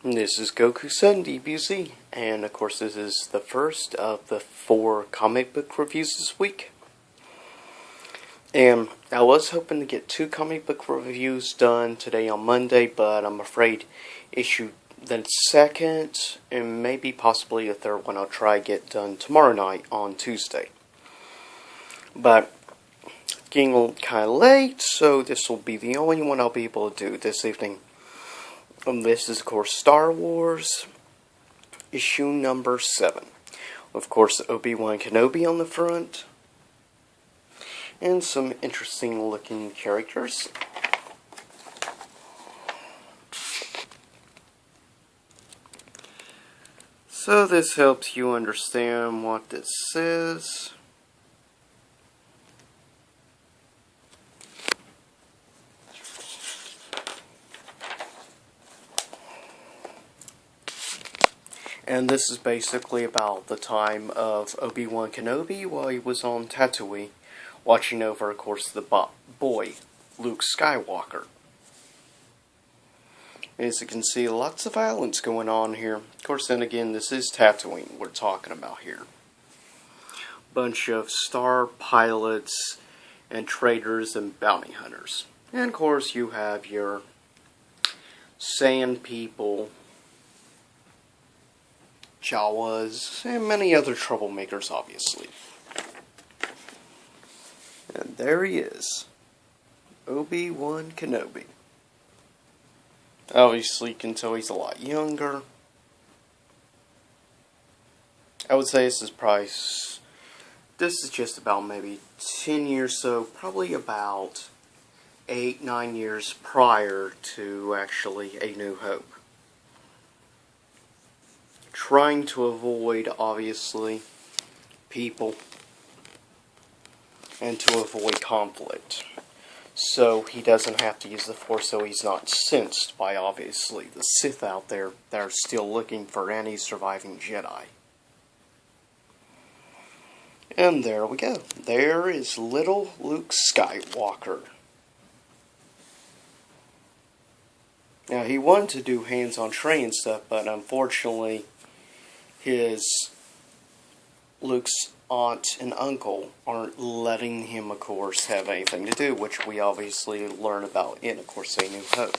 This is Goku-san DBZ, and of course this is the first of the 4 comic book reviews this week. And I was hoping to get 2 comic book reviews done today on Monday, but I'm afraid issue the second and maybe possibly a third one I'll try to get done tomorrow night on Tuesday. But getting kind of late, so this will be the only one I'll be able to do this evening. This is, of course, Star Wars, issue number 7. Of course, Obi-Wan Kenobi on the front. And some interesting looking characters. So this helps you understand what this is. And this is basically about the time of Obi-Wan Kenobi while he was on Tatooine, watching over, of course, the boy, Luke Skywalker. As you can see, lots of violence going on here. Of course, then again, this is Tatooine we're talking about here. Bunch of star pilots and traders and bounty hunters. And of course, you have your sand people, Jawas, and many other troublemakers, obviously. And there he is, Obi-Wan Kenobi. Obviously, you can tell he's a lot younger. I would say this is just about maybe 10 years, so probably about 8-9 years prior to actually A New Hope. Trying to avoid, obviously, people and to avoid conflict. So he doesn't have to use the Force, so he's not sensed by, obviously, the Sith out there that are still looking for any surviving Jedi. And there we go. There is little Luke Skywalker. Now, he wanted to do hands-on training stuff, but unfortunately, Luke's aunt and uncle aren't letting him, of course, have anything to do, which we obviously learn about in, of course, A New Hope.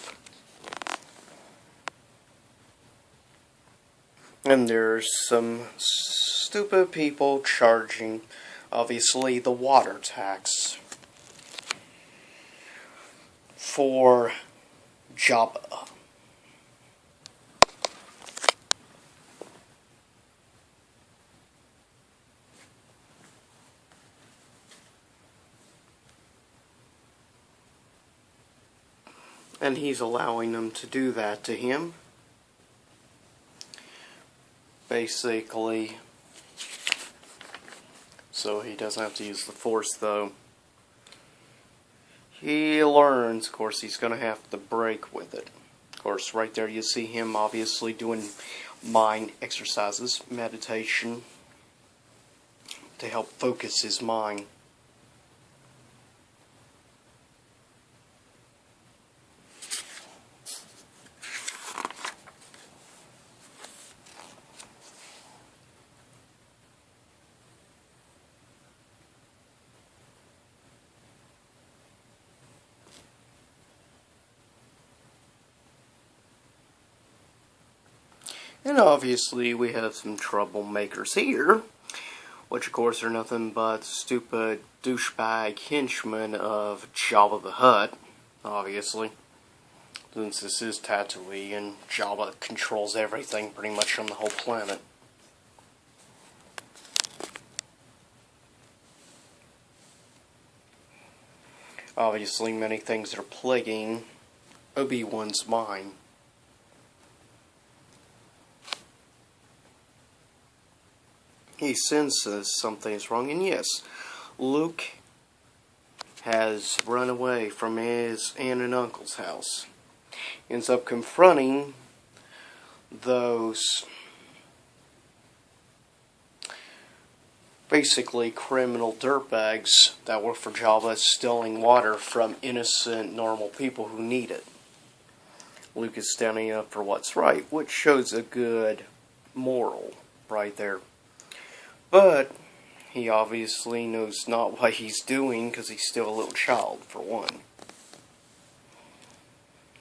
And there's some stupid people charging, obviously, the water tax for Jabba. And he's allowing them to do that to him. Basically, so he doesn't have to use the Force, though. He learns, of course, he's going to have to break with it. Of course, right there you see him obviously doing mind exercises, meditation, to help focus his mind. And obviously we have some troublemakers here, which of course are nothing but stupid douchebag henchmen of Jabba the Hutt, obviously. Since this is Tatooine and Jabba controls everything pretty much on the whole planet. Obviously many things are plaguing Obi-Wan's mind. He senses something is wrong, and yes, Luke has run away from his aunt and uncle's house. Ends up confronting those basically criminal dirtbags that work for Jabba, stealing water from innocent, normal people who need it. Luke is standing up for what's right, which shows a good moral right there. But he obviously knows not what he's doing because he's still a little child, for one.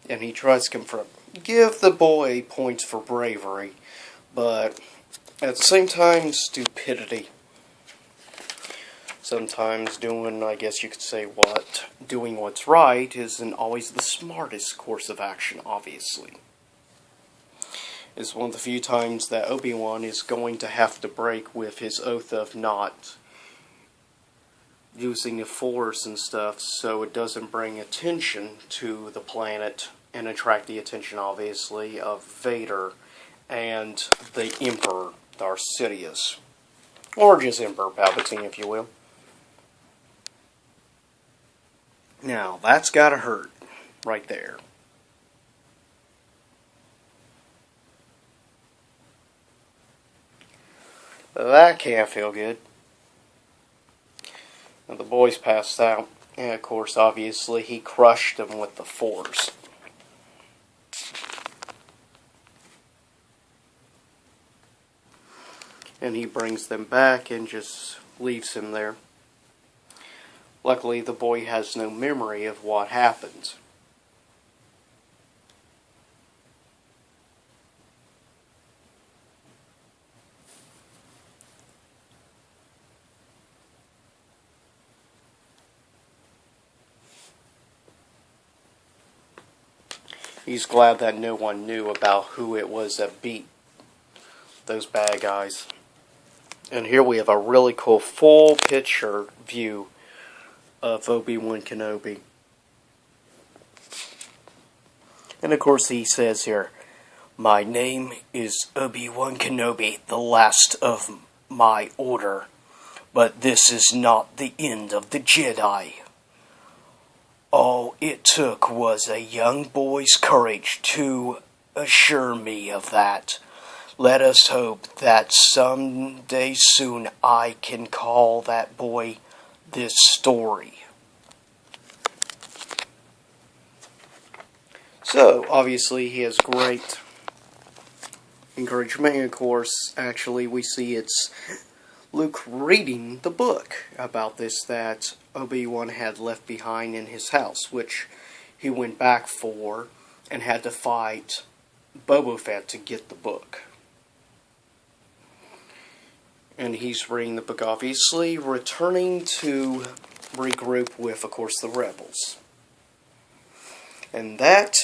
And he tries to confront, give the boy points for bravery, but at the same time, stupidity. Sometimes doing, I guess you could say, doing what's right isn't always the smartest course of action, obviously. It's one of the few times that Obi-Wan is going to have to break with his oath of not using the Force and stuff, so it doesn't bring attention to the planet and attract the attention, obviously, of Vader and the Emperor, Darth Sidious. Or just Emperor Palpatine, if you will. Now, that's gotta hurt, right there. That can't feel good. Now, the boy's passed out, and of course, obviously, he crushed him with the Force. And he brings them back and just leaves him there. Luckily, the boy has no memory of what happened. He's glad that no one knew about who it was that beat those bad guys. And here we have a really cool full picture view of Obi-Wan Kenobi. And of course he says here, my name is Obi-Wan Kenobi, the last of my order. But this is not the end of the Jedi. All it took was a young boy's courage to assure me of that. Let us hope that someday soon I can call that boy this story. So, obviously, he has great encouragement. And of course, actually, we see it's Luke reading the book about this that Obi-Wan had left behind in his house, which he went back for and had to fight Boba Fett to get the book. And he's reading the book, obviously, returning to regroup with, of course, the rebels. And that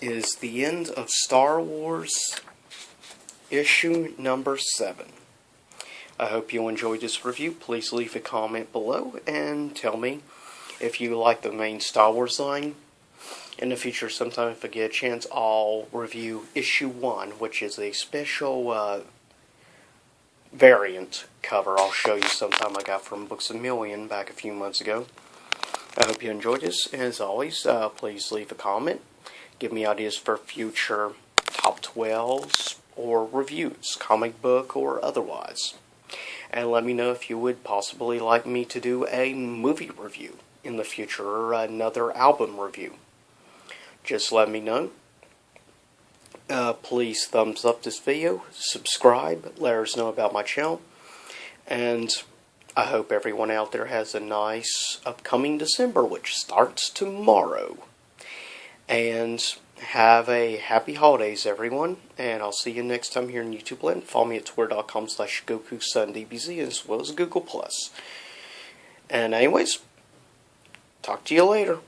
is the end of Star Wars issue number 7. I hope you enjoyed this review. Please leave a comment below and tell me if you like the main Star Wars line. In the future, sometime if I get a chance, I'll review issue 1, which is a special variant cover I'll show you sometime I got from Books A Million back a few months ago. I hope you enjoyed this. As always, please leave a comment. Give me ideas for future top 12s or reviews, comic book or otherwise. And let me know if you would possibly like me to do a movie review in the future or another album review. Just let me know. Please thumbs up this video, subscribe, let us know about my channel, and I hope everyone out there has a nice upcoming December, which starts tomorrow. And have a happy holidays, everyone, and I'll see you next time here in YouTube Land. Follow me at twitter.com/GokuSunDBZ as well as Google+. And anyways, talk to you later.